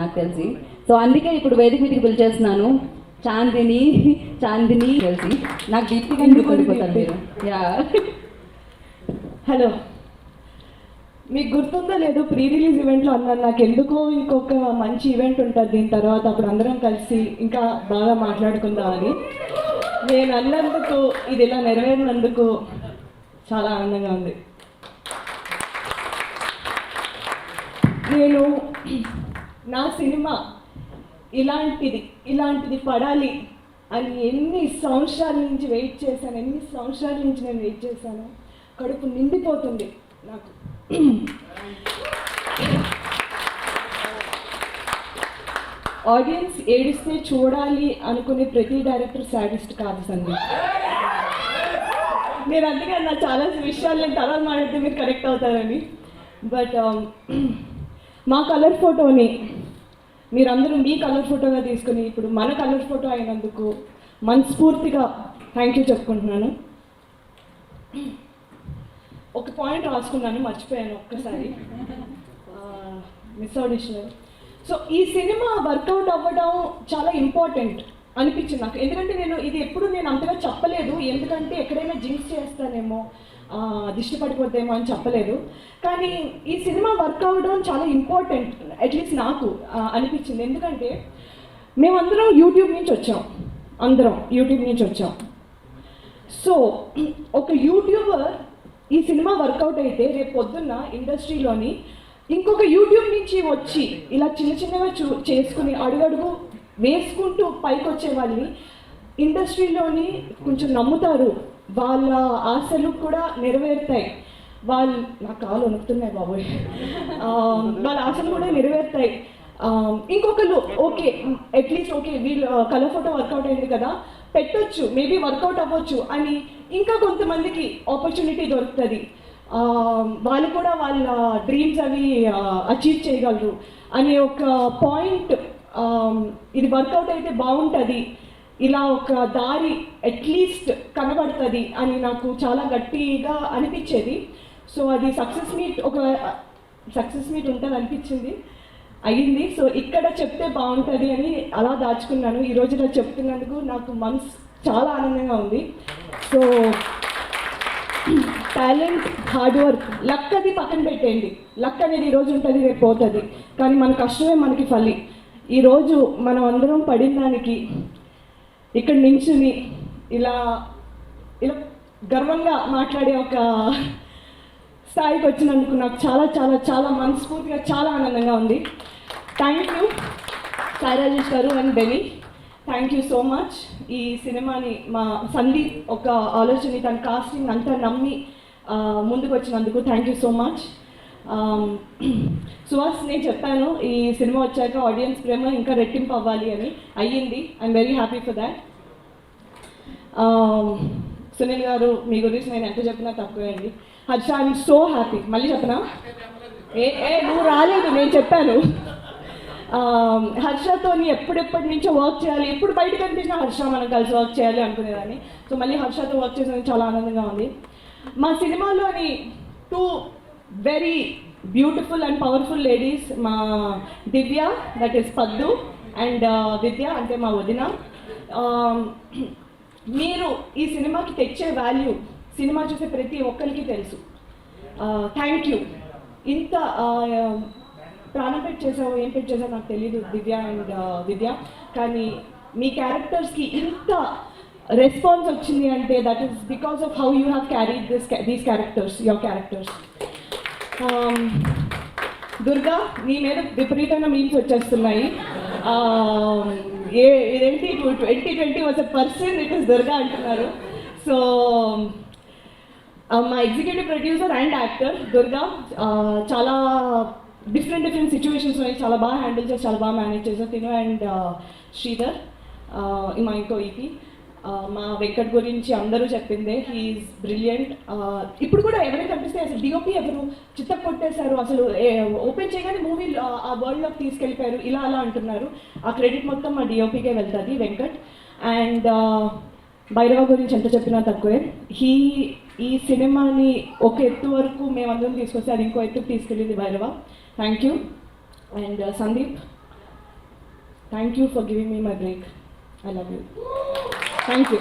నాకు తెలిసి. సో అందుకే ఇప్పుడు వేదిక మీదకి పిలిచేస్తున్నాను చాందిని తెలిసి నాకు దీప్తిగా పడిపోతారు మీరు. యా హలో, మీకు గుర్తుందో లేదో ప్రీ రిలీజ్ ఈవెంట్లో అన్నాను నాకు ఎందుకో ఇంకొక మంచి ఈవెంట్ ఉంటుంది దీని తర్వాత, అప్పుడు అందరం కలిసి ఇంకా బాగా మాట్లాడుకుందామని. నేను అన్నందుకు ఇది ఇలా నెరవేరినందుకు చాలా ఆనందంగా ఉంది. నేను నా సినిమా ఇలాంటిది పడాలి అని ఎన్ని సంవత్సరాల నుంచి వెయిట్ చేశాను, కడుపు నిండిపోతుంది నాకు. ఆడియన్స్ ఏడిస్తే చూడాలి అనుకునే ప్రతి డైరెక్టర్ సాడిస్ట్ కాదు సందీప్. నేను అందుకే నా చాలా విషయాలు నేను తర్వాత మాట్లాడితే మీరు కరెక్ట్ అవుతారని. బట్ మా కలర్ ఫోటోని మీరందరూ మీ కలర్ ఫోటోగా తీసుకుని ఇప్పుడు మన కలర్ ఫోటో అయినందుకు మనస్ఫూర్తిగా థ్యాంక్ యూ చెప్పుకుంటున్నాను. ఒక పాయింట్ రాసుకున్నాను, మర్చిపోయాను ఒక్కసారి, మిస్ ఆడిషన్. సో ఈ సినిమా వర్కౌట్ అవ్వడం చాలా ఇంపార్టెంట్ అనిపించింది నాకు. ఎందుకంటే ఇది ఎప్పుడు నేను అంతగా చెప్పలేదు, ఎందుకంటే ఎక్కడైనా జింక్స్ చేస్తానేమో, దిష్టి పడిపోతేమో అని చెప్పలేదు. కానీ ఈ సినిమా వర్క్ అవ్వడం చాలా ఇంపార్టెంట్, అట్లీస్ట్ నాకు అనిపించింది. ఎందుకంటే మేమందరం యూట్యూబ్ నుంచి వచ్చాం. సో ఒక యూట్యూబర్ ఈ సినిమా వర్కౌట్ అయితే రేపు పొద్దున్న ఇండస్ట్రీలోని ఇంకొక యూట్యూబ్ నుంచి వచ్చి ఇలా చిన్నగా చేసుకుని అడుగడుగు వేసుకుంటూ పైకి వచ్చే వాళ్ళని ఇండస్ట్రీలోని కొంచెం నమ్ముతారు, వాళ్ళ ఆశలు కూడా నెరవేరుతాయి. నా కాలు వణుకుతున్నాయి బాబోయ్, వాళ్ళ ఆశలు కూడా నెరవేరుతాయి. ఇంకొకరు ఓకే అట్లీస్ట్ ఓకే వీళ్ళు కలర్ ఫోటో వర్కౌట్ అయింది కదా పెట్టొచ్చు, మేబీ వర్కౌట్ అవ్వచ్చు అని ఇంకా కొంతమందికి ఆపర్చునిటీ దొరుకుతుంది, వాళ్ళు కూడా వాళ్ళ డ్రీమ్స్ అవి అచీవ్ చేయగలరు అనే ఒక పాయింట్. ఇది వర్కౌట్ అయితే బాగుంటుంది, ఇలా ఒక దారి అట్లీస్ట్ కనబడుతుంది అని నాకు చాలా గట్టిగా అనిపించేది. సో అది సక్సెస్ మీట్ ఉంటుంది అనిపించింది, అయ్యింది. సో ఇక్కడ చెప్తే బాగుంటుంది అని అలా దాచుకున్నాను. ఈరోజు ఇలా చెప్తున్నందుకు నాకు మనసు చాలా ఆనందంగా ఉంది. So talent, hard work, luck అది పక్కన పెట్టేయండి. లక్ అనేది ఈరోజు ఉంటుంది, రేపు పోతుంది, కానీ మన కష్టమే మనకి ఫలి. ఈరోజు మనం అందరం పడిన దానికి ఇక్కడి నించుని ఇలా గర్వంగా మాట్లాడే ఒక స్థాయికి వచ్చినందుకు నాకు చాలా చాలా చాలా మనస్ఫూర్తిగా చాలా ఆనందంగా ఉంది. థ్యాంక్ యూ సాయి రాజేష్ గారు and Benny, thank you so much. ఈ సినిమాని మా సందీప్ ఒక ఆలోచన తన కాస్టింగ్ అంతా నమ్మి ముందుకు వచ్చినందుకు thank you so much. Suhas, నేను చెప్పాను ఈ సినిమా వచ్చాక ఆడియన్స్ ప్రేమ ఇంకా రెట్టింపు అవ్వాలి అని, అయ్యింది. I'm very happy for that. Sunil గారు మీ గురించి నేను ఎంత చెప్పినా తక్కువే అండి. Harsha, I'm so happy. మళ్ళీ చెప్పనా? నువ్వు రాలేదు, నేను చెప్పాను. హర్షతో ఎప్పుడెప్పటి నుంచో వర్క్ చేయాలి, ఎప్పుడు బయటకు కనిపించినా హర్ష మనం కలిసి వర్క్ చేయాలి అనుకునేదాన్ని. సో మళ్ళీ హర్షతో వర్క్ చేసేందుకు చాలా ఆనందంగా ఉంది. మా సినిమాలోని 2 very beautiful and powerful ladies, మా దివ్య దట్ ఈస్ పద్దు అండ్ విద్య అంటే మా వదిన. మీరు ఈ సినిమాకి తెచ్చే వాల్యూ సినిమా చూసే ప్రతి ఒక్కరికి తెలుసు. Thank you. ఇంత ప్రాణం పెట్టి చేసావు, ఏం పెట్టి చేసావు నాకు తెలీదు దివ్య అండ్ విద్య, కానీ మీ క్యారెక్టర్స్కి ఇంత రెస్పాన్స్ వచ్చింది అంటే that is because of how you have carried these characters, your characters. Durga, నీ మీద విపరీతమైన మీమ్స్ వచ్చేస్తున్నాయి. ఇదేంటి 2020 was a person, it is Durga అంటున్నారు. సో మా executive producer and actor Durga చాలా డిఫరెంట్ సిచ్యువేషన్స్ చాలా బాగా హ్యాండిల్ చేసి చాలా బాగా మేనేజ్ చేశారు. తిను అండ్ శ్రీధర్ మా ఇంకో ఈపీ. మా వెంకట్ గురించి అందరూ చెప్పిందే, హీఈస్ బ్రిలియంట్. ఇప్పుడు కూడా ఎవరైనా కనిపిస్తే అసలు డిఓపి ఎవరు చిత్త కొట్టేశారు, అసలు ఓపెన్ చేయగానే మూవీ ఆ వరల్డ్లోకి తీసుకెళ్ళిపోయారు, ఇలా అలా అంటున్నారు. ఆ క్రెడిట్ మొత్తం మా డిఓపికే వెళ్తుంది, వెంకట్. అండ్ భైరవ గురించి ఎంత చెప్పినా తక్కువే. ఈ సినిమాని ఒక ఎత్తు వరకు మేమందరం తీసుకొస్తే అది ఇంకో ఎత్తుకు తీసుకెళ్ళింది Bhairava. Thank you. And Sandeep, thank you for giving me my break. I love you. Thank you.